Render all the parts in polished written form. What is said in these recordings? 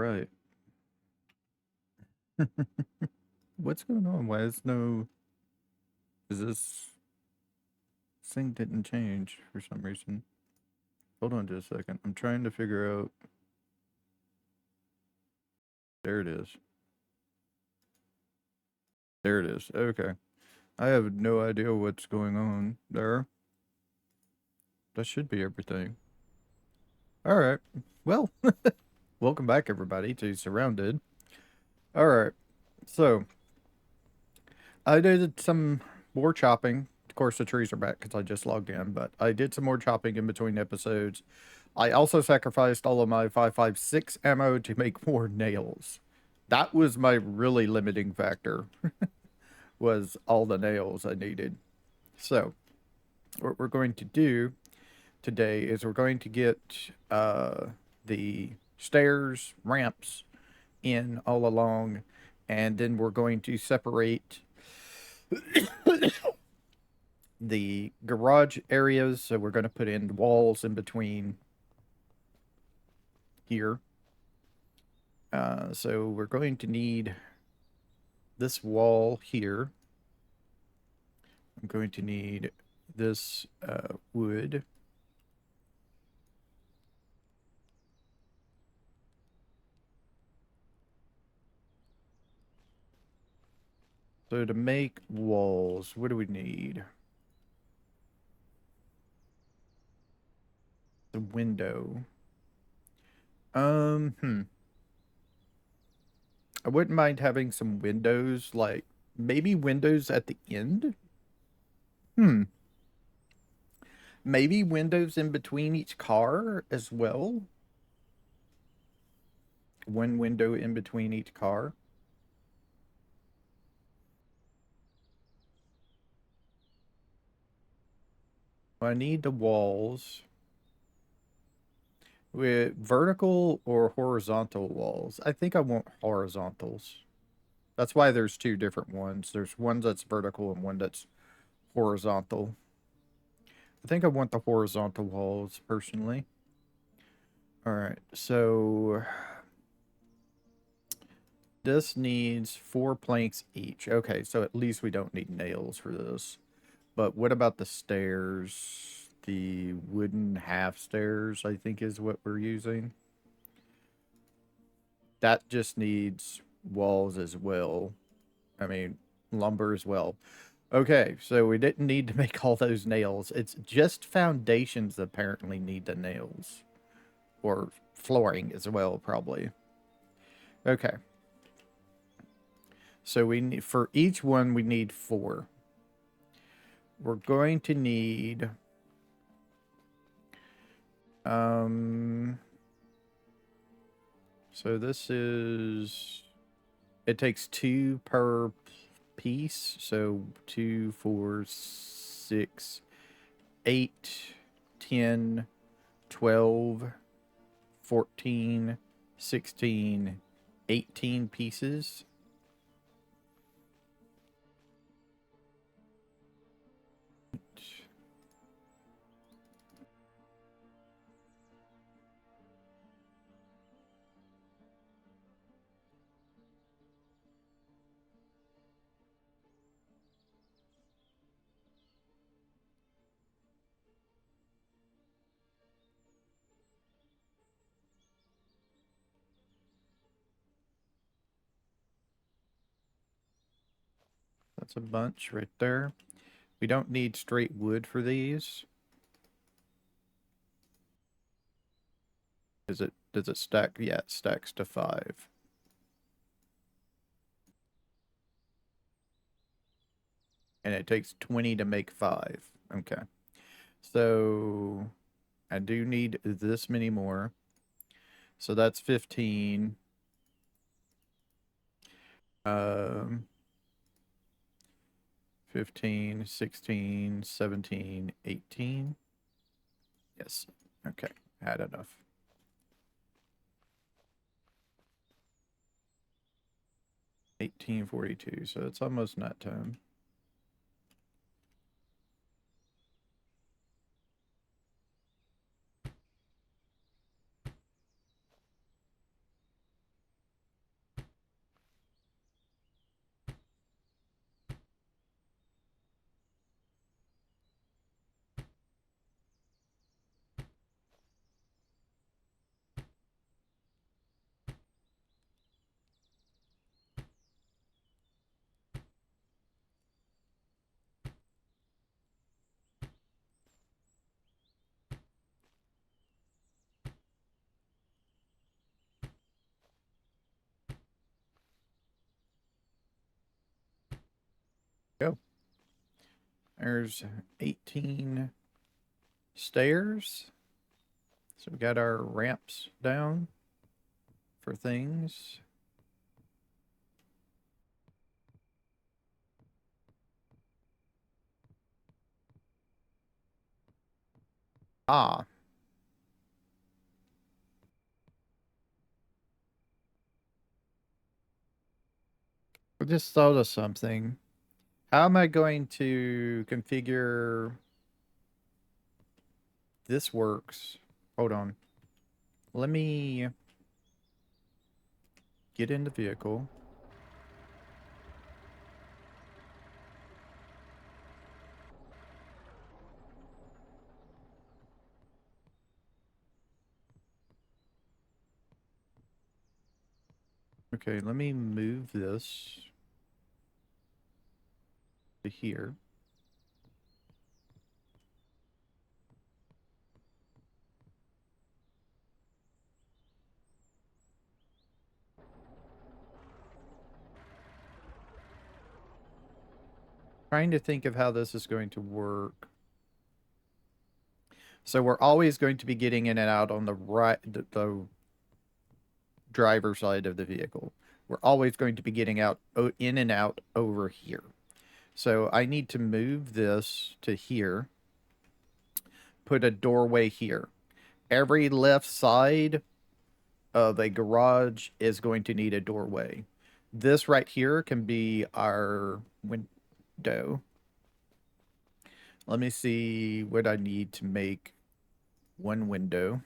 right. What's going on? Why is no... Is this... thing didn't change for some reason. Hold on just a second. I'm trying to figure out... There it is. There it is. Okay. I have no idea what's going on there. That should be everything. Alright. Well, welcome back everybody to SurrounDead. Alright. So, I did some more chopping. Of course, the trees are back because I just logged in, but I did some more chopping in between episodes. I also sacrificed all of my 5.56 ammo to make more nails. That was my really limiting factor, was all the nails I needed. So, what we're going to do today is we're going to get the stairs, ramps in all along, and then we're going to separate the garage areas. So we're going to put in walls in between here. So we're going to need this wall here. I'm going to need this wood. So to make walls, what do we need? The window. I wouldn't mind having some windows, like maybe windows at the end. Maybe windows in between each car as well. One window in between each car. I need the walls with vertical or horizontal walls. I think I want horizontals. That's why there's two different ones. There's one that's vertical and one that's horizontal. I think I want the horizontal walls personally. All right, so this needs 4 planks each. Okay, so at least we don't need nails for this. But what about the stairs? The wooden half stairs, I think, is what we're using. That just needs walls as well. I mean, lumber as well. Okay, so we didn't need to make all those nails. It's just foundations that apparently need the nails. Or flooring as well, probably. Okay. So we need, for each one, we need 4. We're going to need... So this is... It takes 2 per piece. So 2, 4, 6, 8, 10, 12, 14, 16, 18 pieces. That's a bunch right there. We don't need straight wood for these. Does it stack? Yeah, it stacks to 5. And it takes 20 to make 5. Okay. So I do need this many more. So that's 15. 15, 16, 17, 18. Yes. Okay. Had enough. 1842. So it's almost nut time. There's 18 stairs. So we got our ramps down for things. Ah. I just thought of something. How am I going to configure this works? Hold on. Let me get in the vehicle. Okay, let me move this to here. Trying to think of how this is going to work. So we're always going to be getting in and out on the right, the driver's side of the vehicle. We're always going to be getting out in and out over here. So I need to move this to here. Put a doorway here. Every left side of a garage is going to need a doorway. This right here can be our window. Let me see what I need to make one window.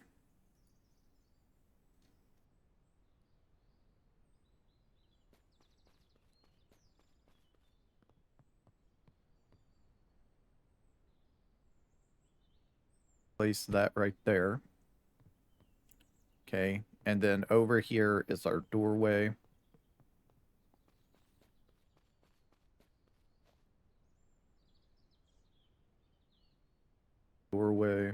Place that right there. Okay, and then over here is our doorway. Doorway.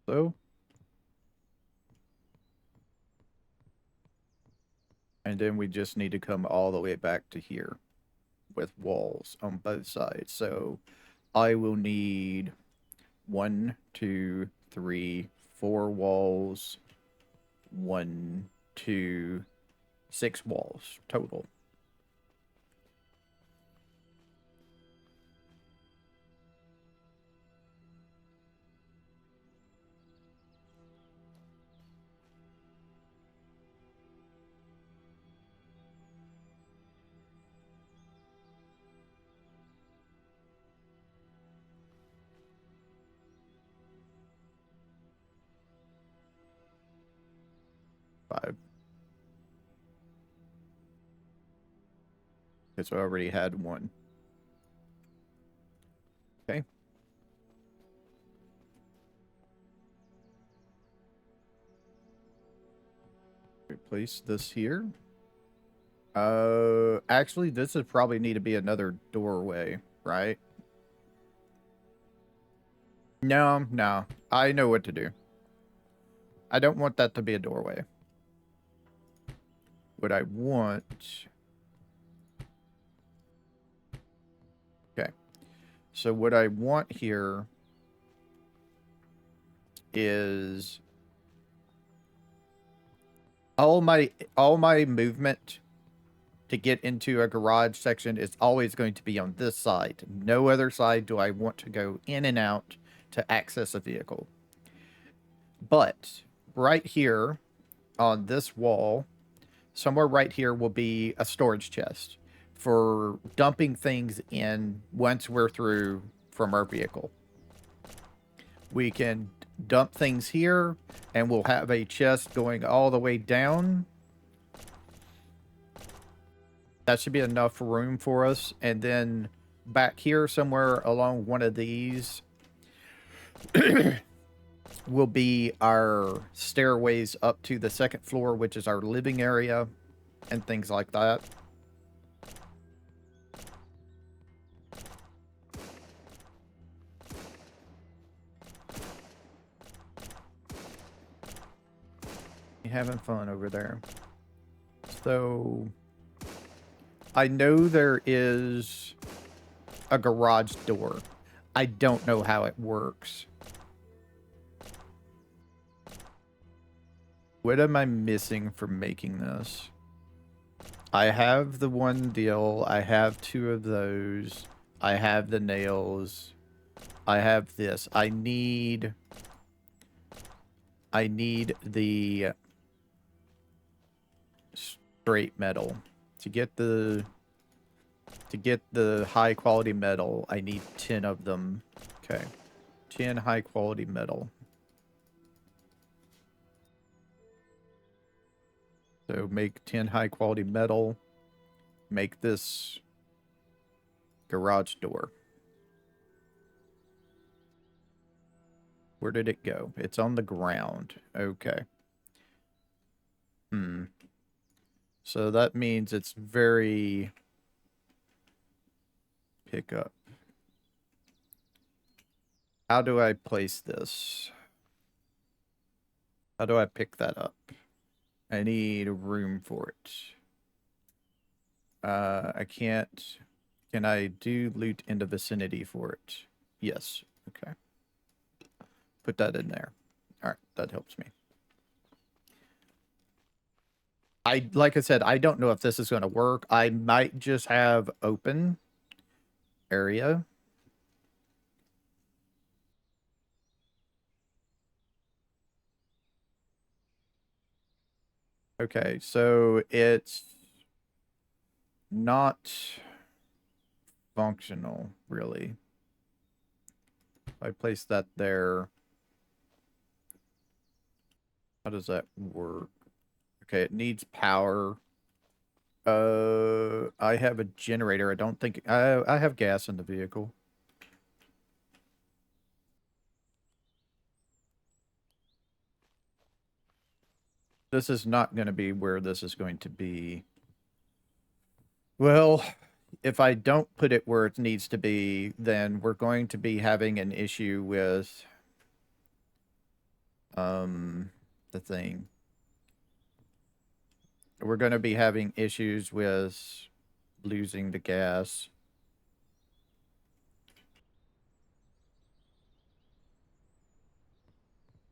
So. And then we just need to come all the way back to here with walls on both sides. So I will need 1, 2, 3, 4 walls, 1, 2, 6 walls total. Five. Because I already had one. Okay. Replace this here. Actually, this would probably need to be another doorway, right? No, no. I know what to do. I don't want that to be a doorway. What I want... Okay. So what I want here is all my movement to get into a garage section is always going to be on this side. No other side do I want to go in and out to access a vehicle. But right here on this wall, somewhere right here will be a storage chest for dumping things in once we're through from our vehicle. We can dump things here, and we'll have a chest going all the way down. That should be enough room for us. And then back here somewhere along one of these will be our stairways up to the second floor, which is our living area and things like that. having fun over there. So, I know there is a garage door. I don't know how it works. What am I missing from making this? I have the one deal. I have 2 of those. I have the nails. I have this. I need the straight metal. To get the high quality metal, I need 10 of them. Okay. 10 high quality metal. So make 10 high quality metal. Make this garage door. Where did it go? It's on the ground. Okay. So that means it's very pick up. How do I place this? How do I pick that up? I need room for it. I can't. Can I do loot in the vicinity for it? Yes. Okay. Put that in there. All right, that helps me. Like I said, I don't know if this is going to work. I might just have open area. Okay, so it's not functional, really. If I place that there, how does that work? Okay, it needs power. I have a generator. I don't think I have gas in the vehicle. This is not going to be where this is going to be. Well, if I don't put it where it needs to be, then we're going to be having an issue with the thing. We're going to be having issues with losing the gas.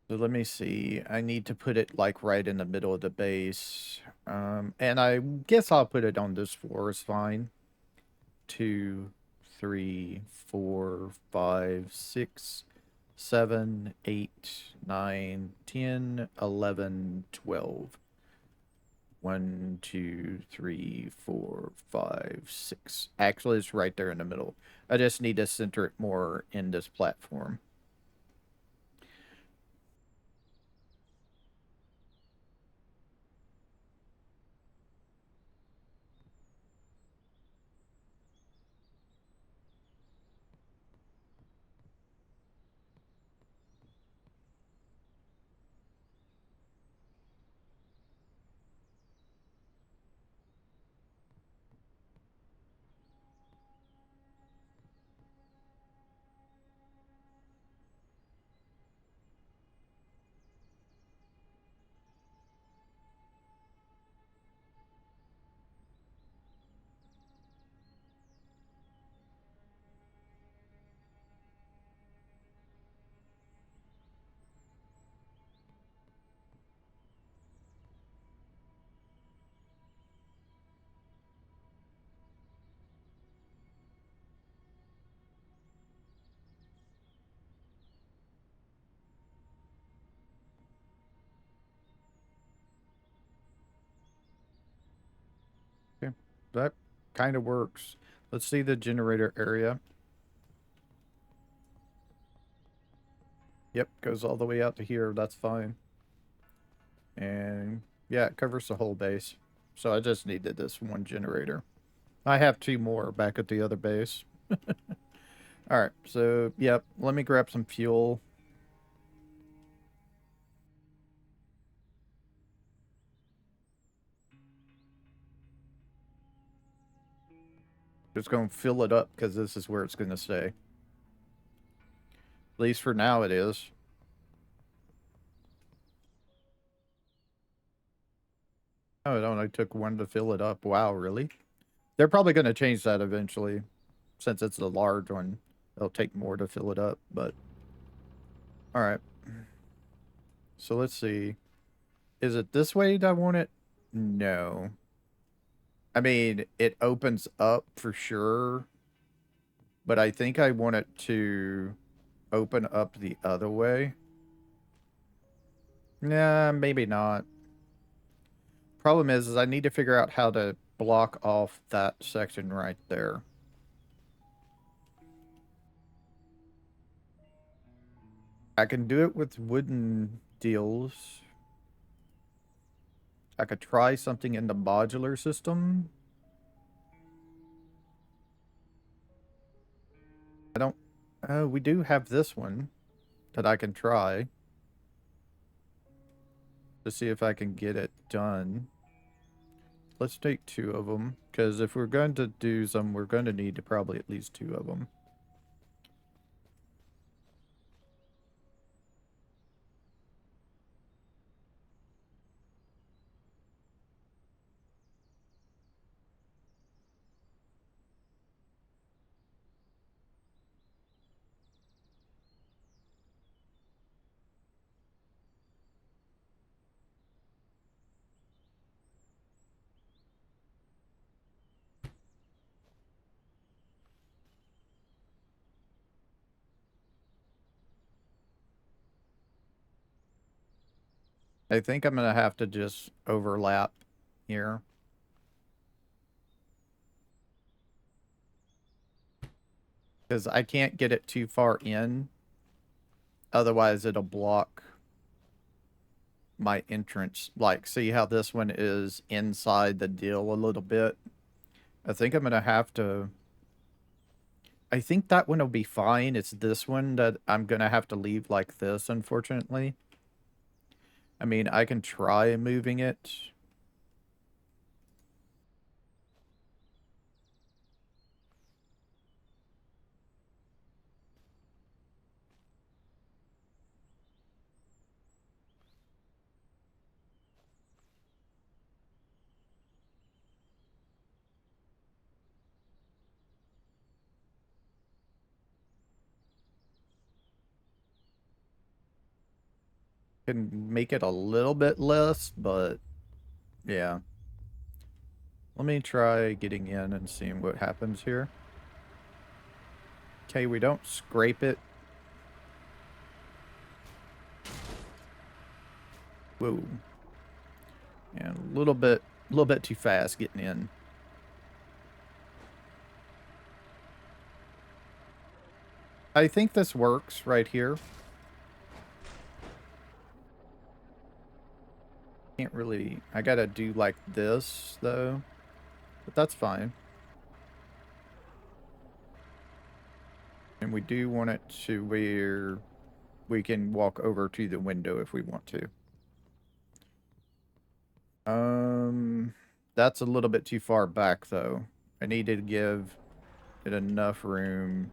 So let me see. I need to put it like right in the middle of the base. And I guess I'll put it on this floor is fine. 2, 3, 4, 5, 6, 7, 8, 9, 10, 11, 12. 1, 2, 3, 4, 5, 6. Actually, it's right there in the middle. I just need to center it more in this platform. Okay, that kind of works. Let's see the generator area. Yep, goes all the way out to here. That's fine. And yeah, it covers the whole base. So I just needed this one generator. I have 2 more back at the other base. Alright, so yep, let me grab some fuel. Just gonna fill it up because this is where it's gonna stay. At least for now it is. Oh, it only took one to fill it up. Wow, really? They're probably going to change that eventually. Since it's a large one, it'll take more to fill it up, but... Alright. So let's see. Is it this way that I want it? No. I mean, it opens up for sure, but I think I want it to open up the other way. Nah, maybe not. Problem is I need to figure out how to block off that section right there. I can do it with wooden deals. I could try something in the modular system. I don't... Oh, we do have this one that I can try to see if I can get it done. Let's take 2 of them, because if we're going to do some, we're going to need to probably at least 2 of them. I think I'm going to have to just overlap here. Because I can't get it too far in. Otherwise, it'll block my entrance. Like, see how this one is inside the deal a little bit? I think I'm going to have to... I think that one will be fine. It's this one that I'm going to have to leave like this, unfortunately. I mean, I can try moving it. Can make it a little bit less, but yeah. Let me try getting in and seeing what happens here. Okay, we don't scrape it. Whoa. And a little bit too fast getting in. I think this works right here. Can't really... I gotta do like this, though. But that's fine. And we do want it to where we can walk over to the window if we want to. That's a little bit too far back, though. I need to give it enough room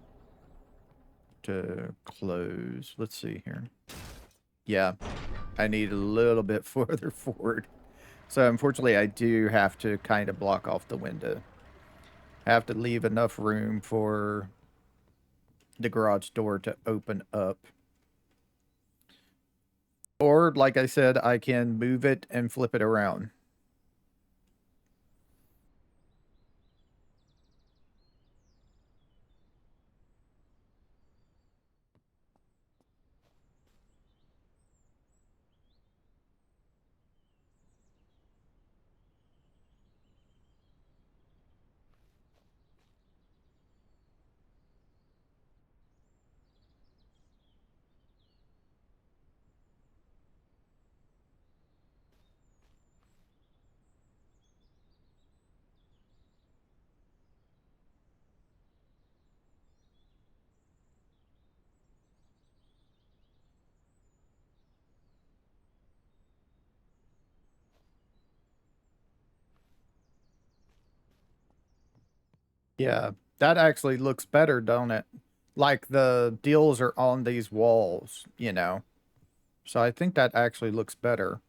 to close. Let's see here. Yeah, I need a little bit further forward. So unfortunately, I do have to kind of block off the window. I have to leave enough room for the garage door to open up. Or, like I said, I can move it and flip it around. Yeah, that actually looks better, don't it? Like the deals are on these walls, you know. So I think that actually looks better.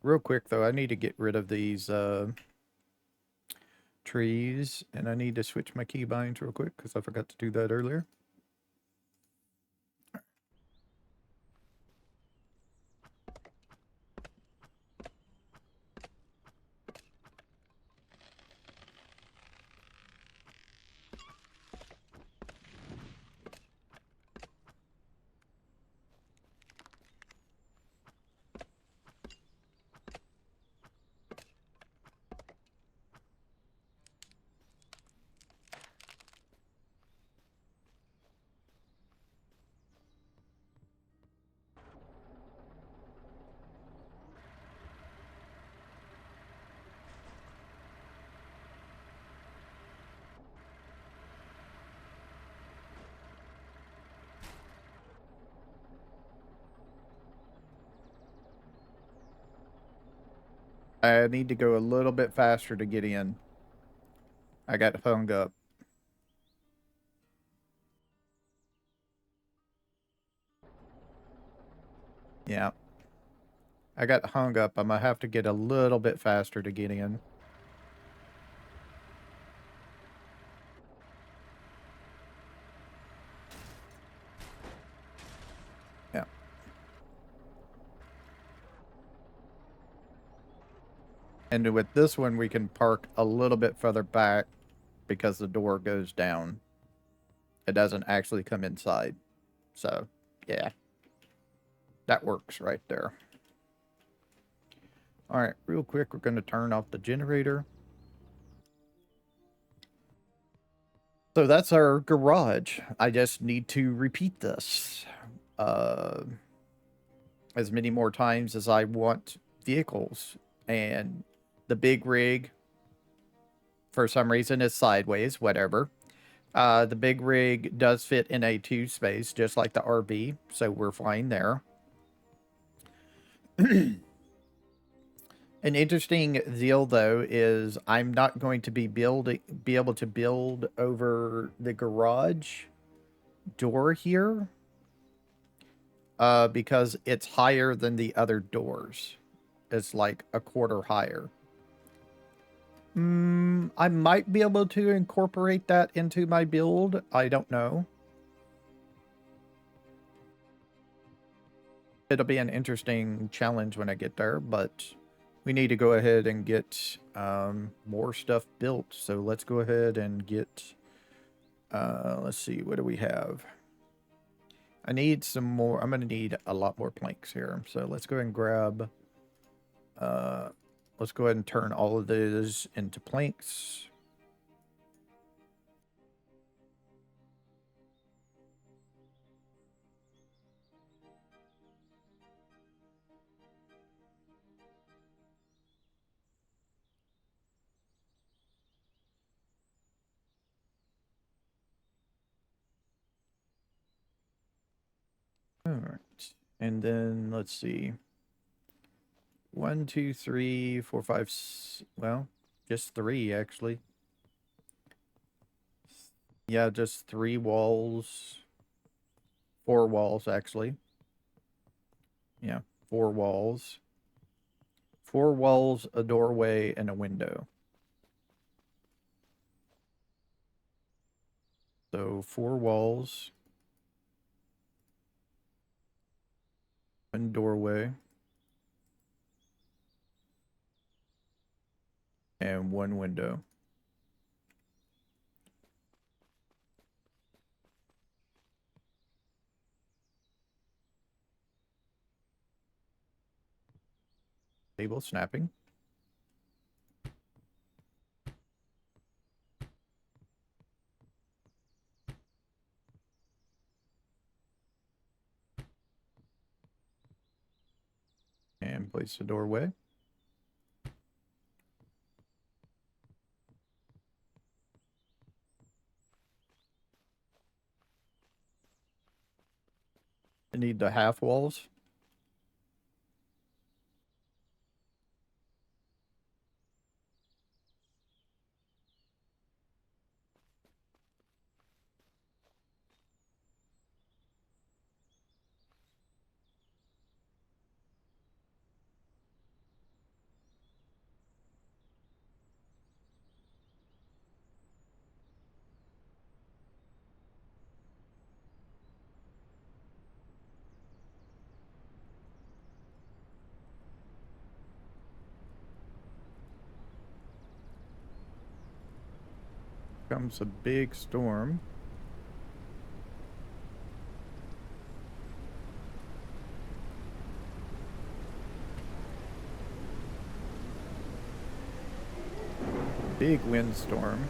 Real quick though, I need to get rid of these trees, and I need to switch my keybinds real quick because I forgot to do that earlier. I need to go a little bit faster to get in. I got hung up. Yeah. I got hung up. I'm gonna have to get a little bit faster to get in. Yeah. And with this one, we can park a little bit further back because the door goes down. It doesn't actually come inside. So, yeah. That works right there. All right, real quick, we're going to turn off the generator. So that's our garage. I just need to repeat this as many more times as I want vehicles. And the big rig, for some reason, is sideways, whatever. The big rig does fit in a 2 space, just like the RV, so we're fine there. An interesting deal, though, is I'm not going to be able to build over the garage door here, because it's higher than the other doors. It's like a quarter higher. I might be able to incorporate that into my build. I don't know. It'll be an interesting challenge when I get there, but we need to go ahead and get more stuff built. So let's go ahead and get, let's see, what do we have? I need some more. I'm going to need a lot more planks here. So let's go ahead and grab, let's go ahead and turn all of those into planks. All right. And then let's see. 1, 2, 3, 4, 5. Well, just 3 actually. Yeah, just 3 walls. 4 walls actually. Yeah, 4 walls. 4 walls, a doorway, and a window. So 4 walls, 1 doorway, and 1 window. Table snapping. And place the doorway. I need the half walls. comes a big storm. Big windstorm.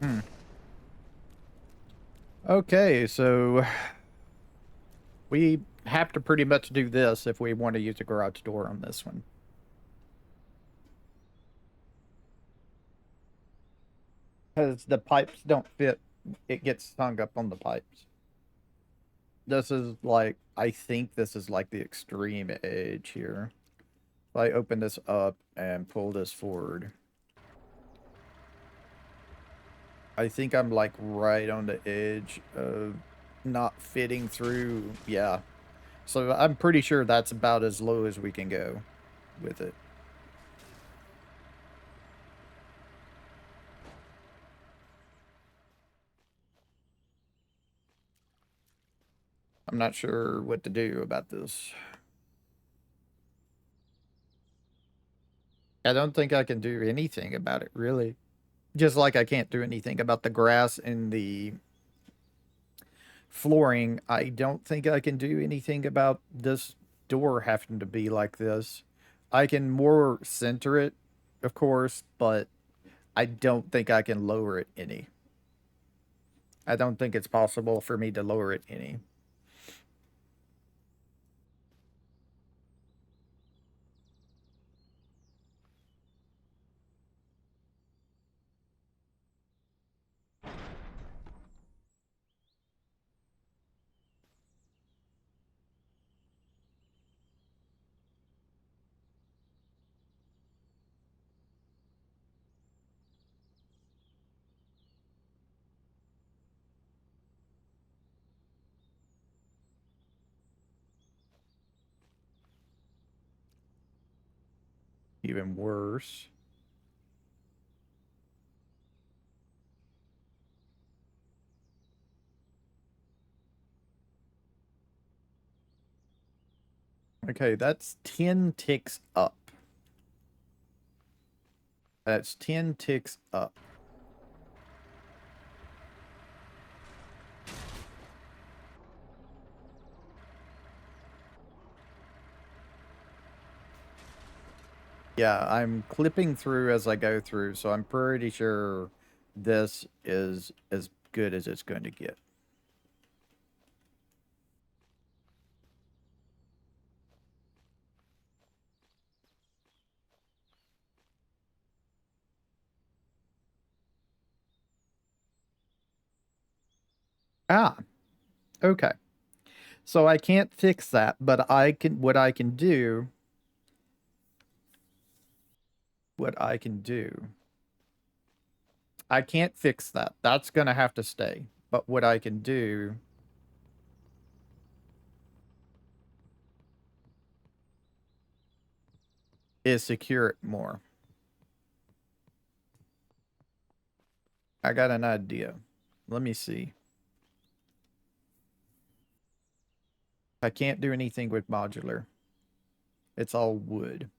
Hmm. Okay, so we have to pretty much do this if we want to use a garage door on this one. Because the pipes don't fit, it gets hung up on the pipes. This is like, I think this is like the extreme edge here. If I open this up and pull this forward, I think I'm like right on the edge of not fitting through. Yeah. So I'm pretty sure that's about as low as we can go with it. I'm not sure what to do about this. I don't think I can do anything about it, really. Just like I can't do anything about the grass and the flooring, I don't think I can do anything about this door having to be like this. I can more center it of course, but I don't think I can lower it any. I don't think it's possible for me to lower it any. Even worse. Okay, that's 10 ticks up. That's 10 ticks up. Yeah, I'm clipping through as I go through, so I'm pretty sure this is as good as it's going to get. Ah, okay. So I can't fix that, but what I can do. I can't fix that. That's going to have to stay. But what I can do is secure it more. I got an idea. Let me see. I can't do anything with modular. It's all wood.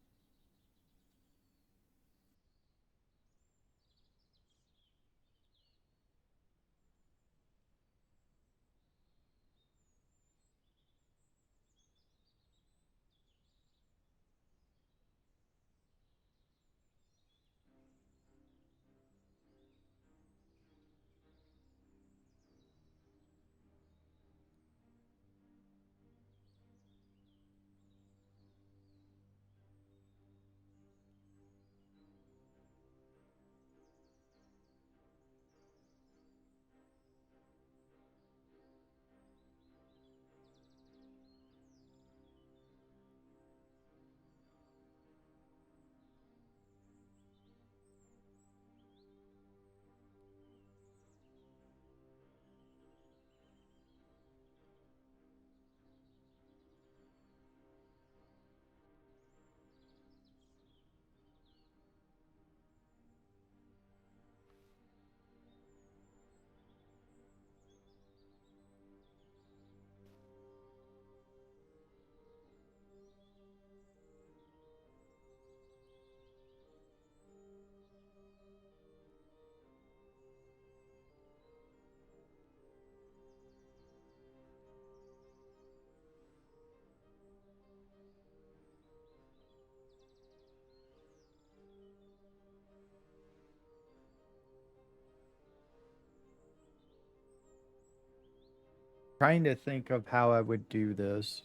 Trying to think of how I would do this.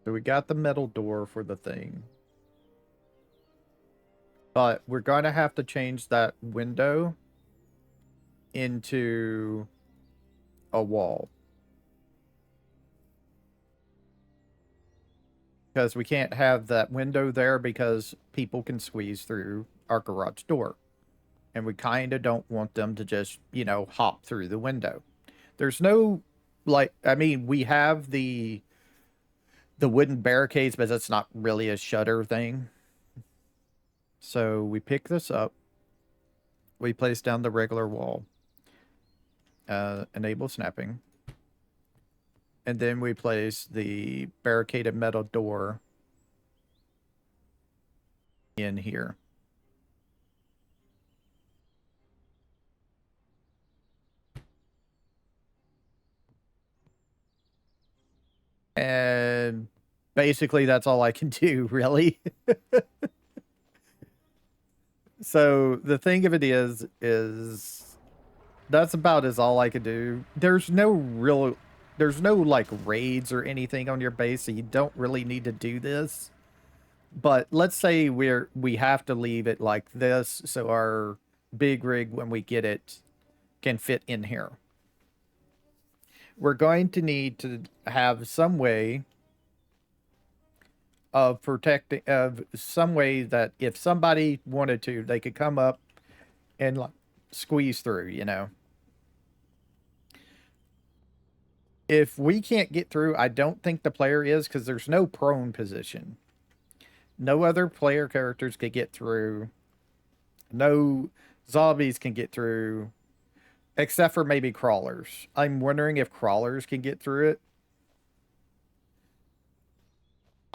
So we got the metal door for the thing. But we're going to have to change that window into a wall. Because we can't have that window there because people can squeeze through our garage door. And we kind of don't want them to just, hop through the window. There's no, like, I mean, we have the wooden barricades, but that's not really a shutter thing. So we pick this up. We place down the regular wall. Enable snapping. And then we place the barricaded metal door in here. And Basically, that's all I can do, really. So the thing of it is that's about as all I could do. There's no like raids or anything on your base, so you don't really need to do this. But let's say we have to leave it like this, so our big rig, when we get it, can fit in here. We're going to need to have some way of protecting, of some way that if somebody wanted to, they could come up and like squeeze through, you know. If we can't get through, I don't think the player is, because there's no prone position. No other player characters could get through. No zombies can get through, except for maybe crawlers. I'm wondering if crawlers can get through it.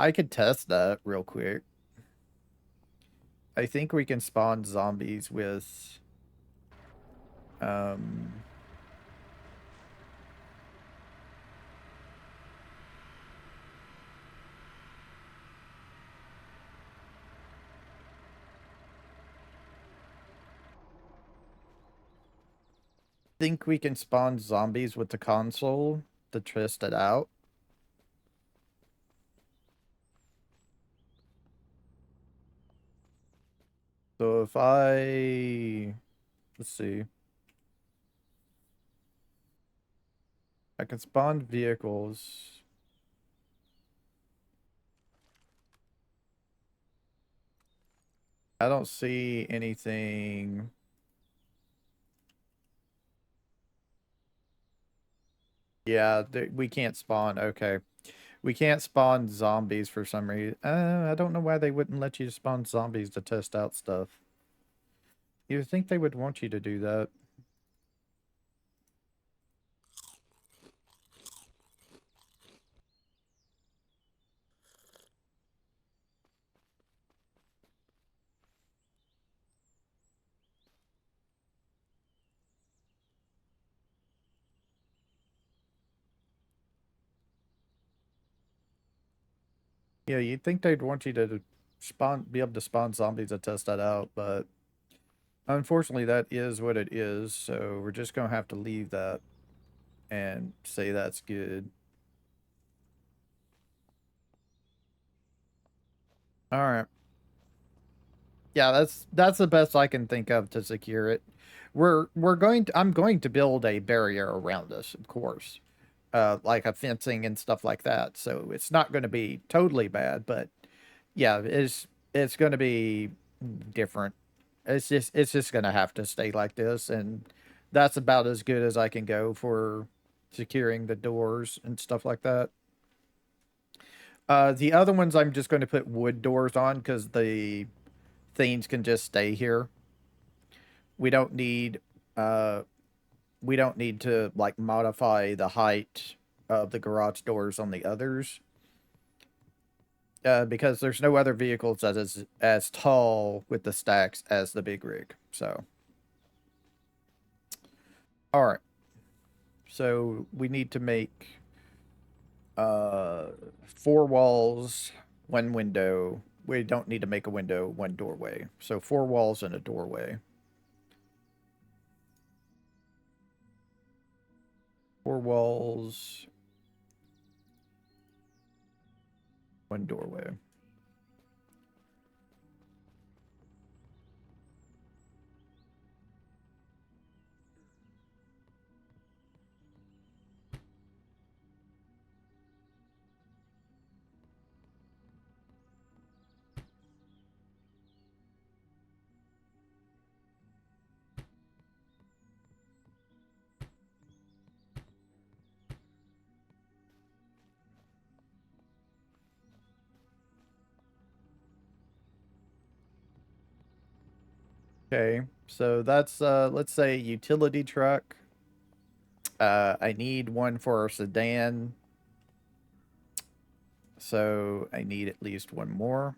I could test that real quick. I think we can spawn zombies with um think we can spawn zombies with the console to test it out. So if let's see. I can spawn vehicles. I don't see anything. Yeah, we can't spawn. Okay. We can't spawn zombies for some reason. I don't know why they wouldn't let you spawn zombies to test out stuff. You'd think they would want you to do that. Yeah, you'd think they'd want you to be able to spawn zombies to test that out, but unfortunately that is what it is, so we're just gonna have to leave that and say that's good. All right. Yeah, that's the best I can think of to secure it. I'm going to build a barrier around us, of course. Like a fencing and stuff like that. So it's not going to be totally bad, but yeah, it's going to be different. It's just going to have to stay like this, and that's about as good as I can go for securing the doors and stuff like that. The other ones I'm just going to put wood doors on because the things can just stay here. We don't need uh we don't need to like modify the height of the garage doors on the others. Because there's no other vehicles that is as tall with the stacks as the big rig. So, all right. So we need to make uh 4 walls, 1 window. We don't need to make a window, 1 doorway. So 4 walls and a doorway. 4 walls, 1 doorway. Okay. So that's let's say utility truck. I need one for our sedan. So I need at least one more.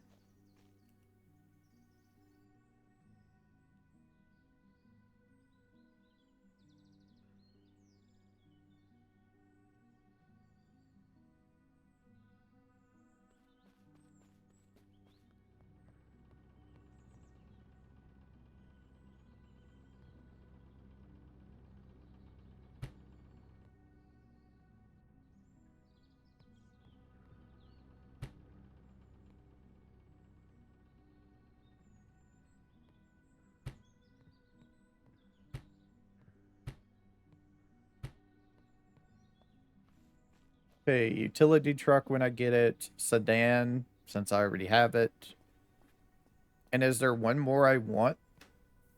Okay, utility truck when I get it. Sedan, since I already have it. And is there one more I want?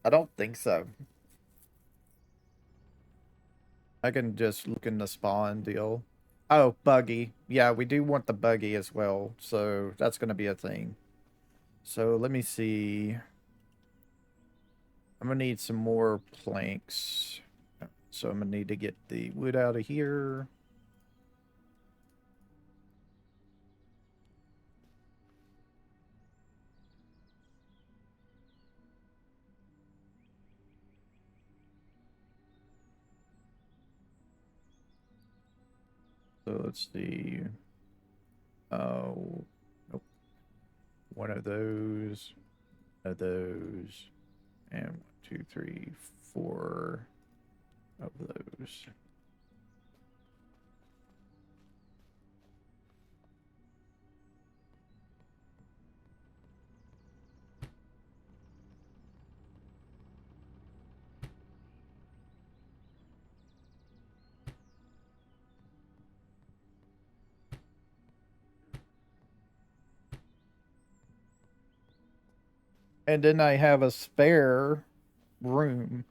I don't think so. I can just look in the spawn deal. Oh, buggy. Yeah, we do want the buggy as well. So that's going to be a thing. So let me see. I'm going to need some more planks. So I'm going to need to get the wood out of here. So let's see. Oh, nope. One of those, and 1, 2, 3, 4 of those. And then I have a spare room,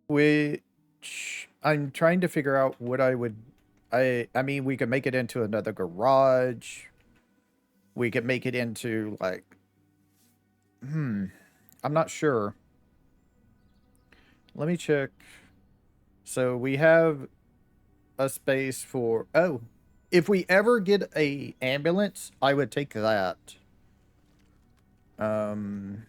which I'm trying to figure out what I would. I mean, we could make it into another garage. We could make it into like, I'm not sure. Let me check. So we have a space for. Oh, if we ever get a ambulance, I would take that. Um,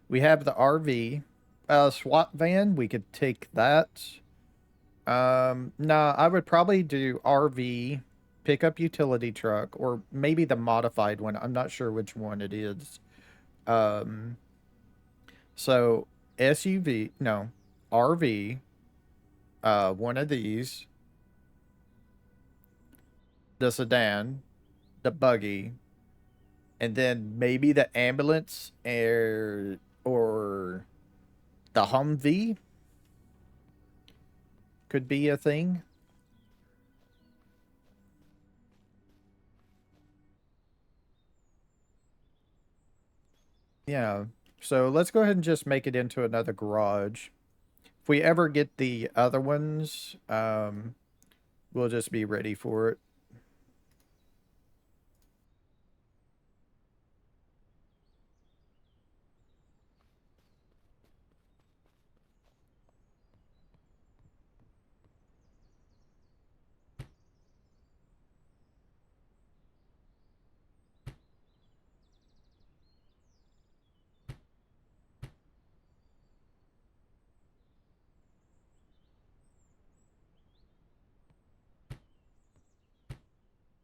we have the RV, SWAT van. We could take that. Nah, I would probably do RV, pickup utility truck, or maybe the modified one. I'm not sure which one it is. Um, so SUV, no, RV, one of these, the sedan, the buggy, and then maybe the ambulance or the Humvee could be a thing. Yeah. So let's go ahead and just make it into another garage. If we ever get the other ones, we'll just be ready for it.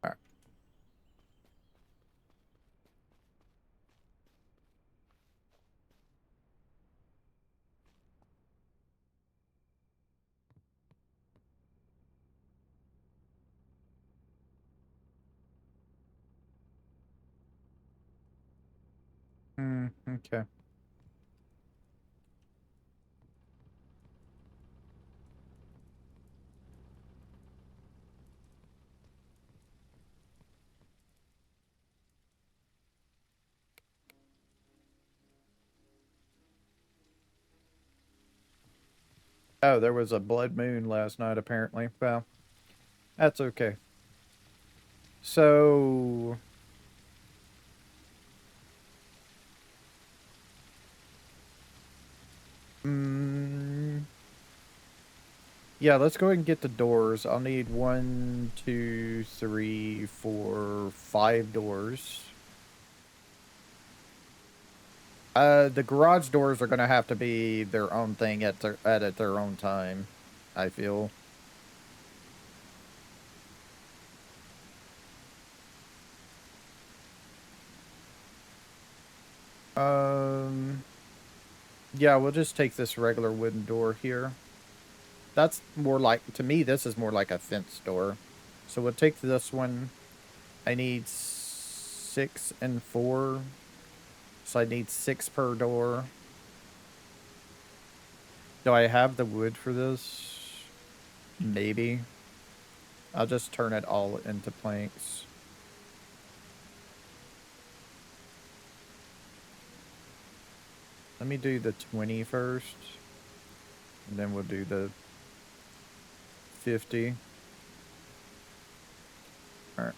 All right. Okay. Oh, there was a blood moon last night, apparently. Well, that's okay. So, mm, yeah, let's go ahead and get the doors. I'll need 1, 2, 3, 4, 5 doors. The garage doors are gonna have to be their own thing at their own time, I feel. Um, yeah, we'll just take this regular wooden door here. That's more like, to me, this is more like a fence door. So we'll take this one. I need 6 and 4. So I need 6 per door. Do I have the wood for this? Maybe. I'll just turn it all into planks. Let me do the 20 first. And then we'll do the 50. Alright.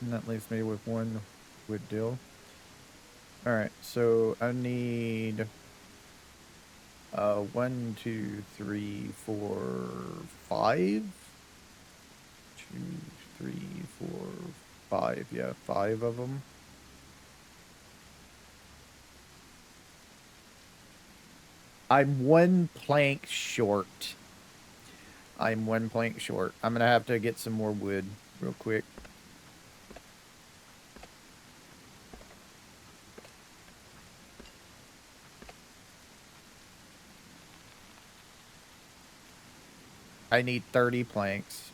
And that leaves me with one wood deal. Alright, so I need 1, 2, 3, 4, 5. 2, 3, 4, 5. Yeah, 5 of them. I'm one plank short. I'm one plank short. I'm gonna have to get some more wood real quick. I need 30 planks.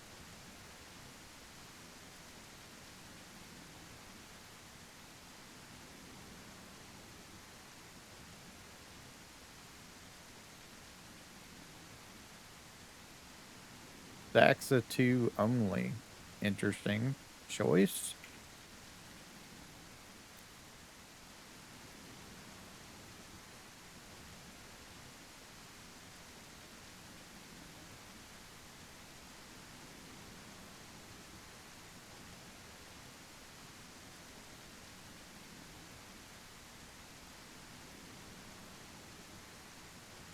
That's a 2 only. Interesting choice.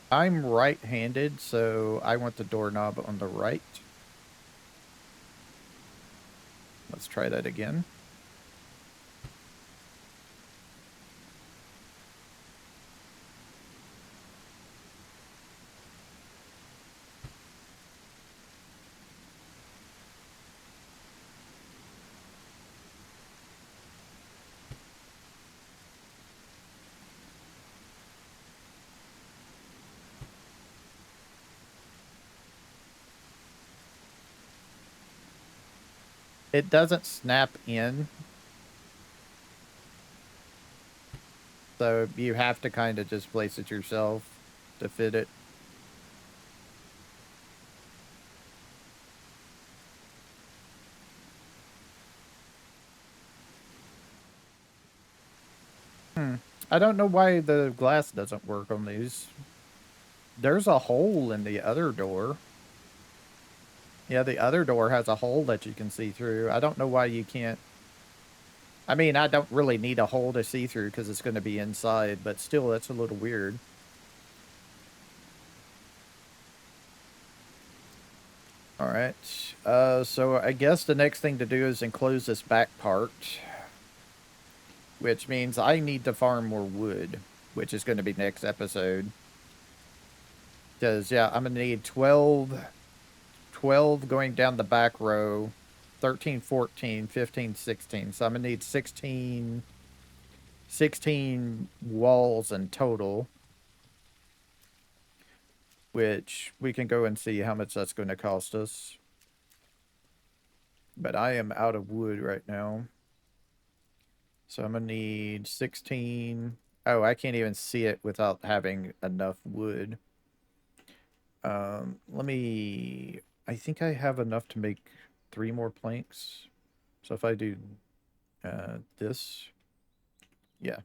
I'm right-handed, so I want the doorknob on the right. Let's try that again. It doesn't snap in, so you have to kind of just place it yourself to fit it. I don't know why the glass doesn't work on these. There's a hole in the other door. Yeah, the other door has a hole that you can see through. I don't know why you can't. I mean, I don't really need a hole to see through because it's going to be inside, but still, that's a little weird. All right. So I guess the next thing to do is enclose this back part, which means I need to farm more wood, which is going to be next episode. Because, yeah, I'm going to need 12 going down the back row, 13, 14, 15, 16. So I'm going to need 16 walls in total, which we can go and see how much that's going to cost us. But I am out of wood right now. So I'm going to need 16. Oh, I can't even see it without having enough wood. Let me... I think I have enough to make 3 more planks. So if I do this... Yeah.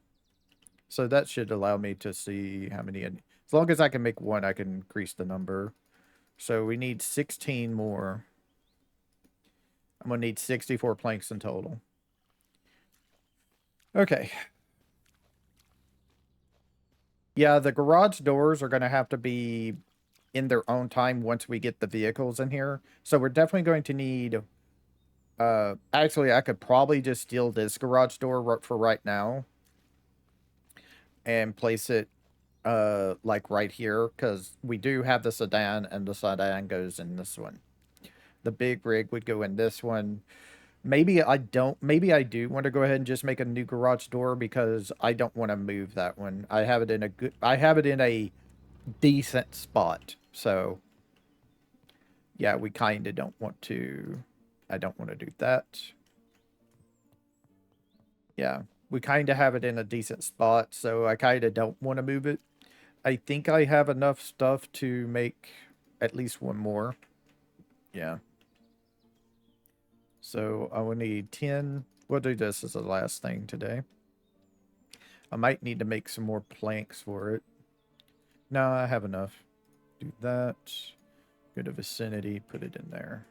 So that should allow me to see how many... As long as I can make 1, I can increase the number. So we need 16 more. I'm going to need 64 planks in total. Okay. Yeah, the garage doors are going to have to be in their own time once we get the vehicles in here. So we're definitely going to need... actually, I could probably just steal this garage door for right now. And place it, like right here. Because we do have the sedan, and the sedan goes in this one. The big rig would go in this one. Maybe I don't. Maybe I do want to go ahead and just make a new garage door because I don't want to move that one. I have it in a good. I have it in a decent spot. So yeah, we kind of don't want to. I don't want to do that. Yeah, we kind of have it in a decent spot, so I kind of don't want to move it. I think I have enough stuff to make at least 1 more. Yeah. So I will need 10. We'll do this as the last thing today. I might need to make some more planks for it. No, I have enough. Do that. Go to vicinity, put it in there.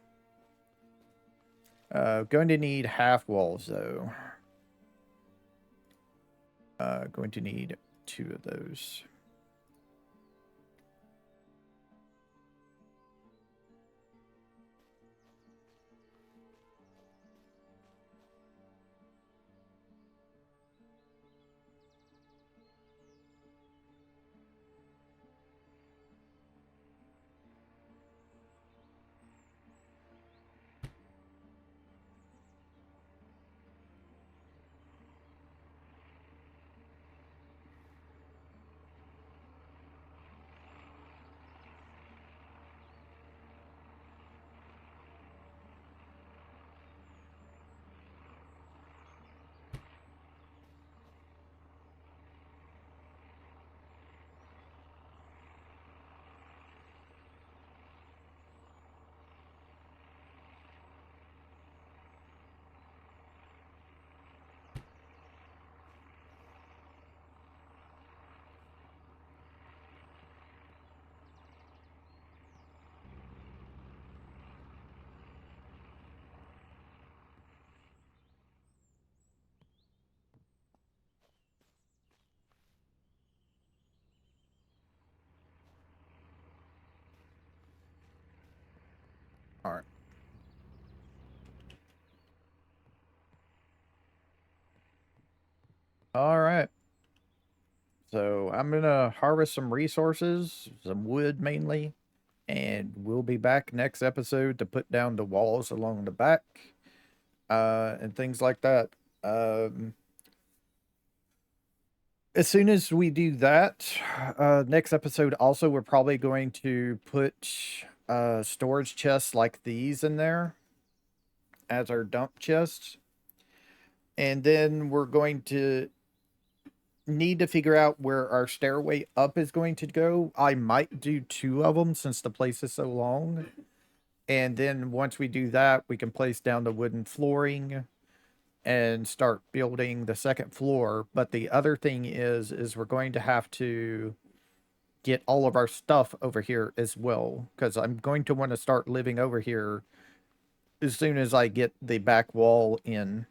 Going to need half walls though. Going to need 2 of those. All right. All right. So I'm going to harvest some resources, some wood mainly, and we'll be back next episode to put down the walls along the back and things like that. Um, as soon as we do that, next episode also, we're probably going to put storage chests like these in there as our dump chests. And then we're going to need to figure out where our stairway up is going to go. I might do 2 of them since the place is so long. And then once we do that, we can place down the wooden flooring and start building the second floor. But the other thing is we're going to have to get all of our stuff over here as well, because I'm going to want to start living over here as soon as I get the back wall in.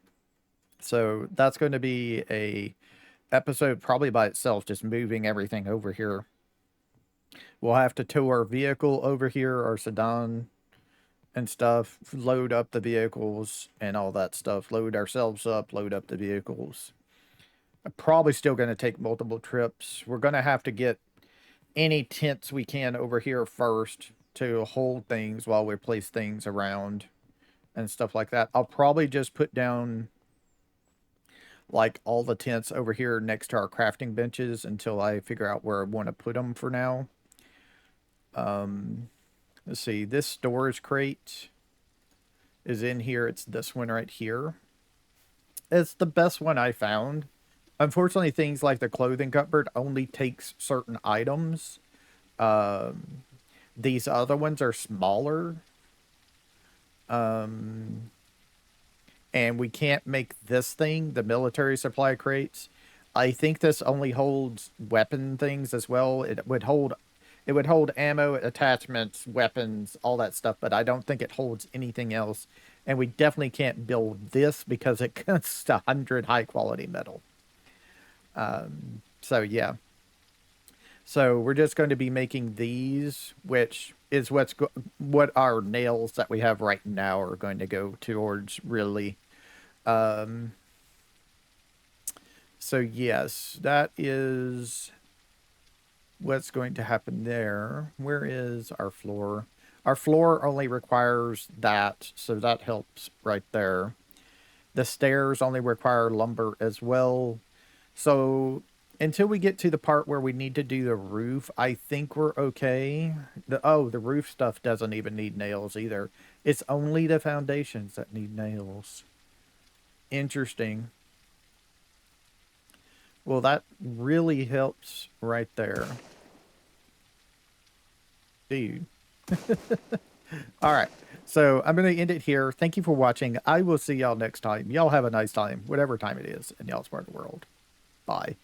So that's going to be a episode probably by itself, just moving everything over here. We'll have to tow our vehicle over here, our sedan and stuff, load up the vehicles and all that stuff, load ourselves up, load up the vehicles. I'm probably still going to take multiple trips. We're going to have to get any tents we can over here first to hold things while we place things around and stuff like that. I'll probably just put down like all the tents over here next to our crafting benches until I figure out where I want to put them for now. Let's see, this storage crate is in here. It's this one right here. It's the best one I found. Unfortunately, things like the clothing cupboard only takes certain items. These other ones are smaller. And we can't make this thing, the military supply crates. I think this only holds weapon things as well. It would hold ammo, attachments, weapons, all that stuff, but I don't think it holds anything else. And we definitely can't build this because it costs 100 high quality metal. So yeah. So we're just going to be making these, which is what our nails that we have right now are going to go towards, really. So yes, that is what's going to happen there. Where is our floor? Our floor only requires that, so that helps right there. The stairs only require lumber as well. So until we get to the part where we need to do the roof, I think we're okay. The roof stuff doesn't even need nails either. It's only the foundations that need nails. Interesting. Well, that really helps right there. Dude. All right. So I'm going to end it here. Thank you for watching. I will see y'all next time. Y'all have a nice time, whatever time it is in y'all's part of the world. Bye.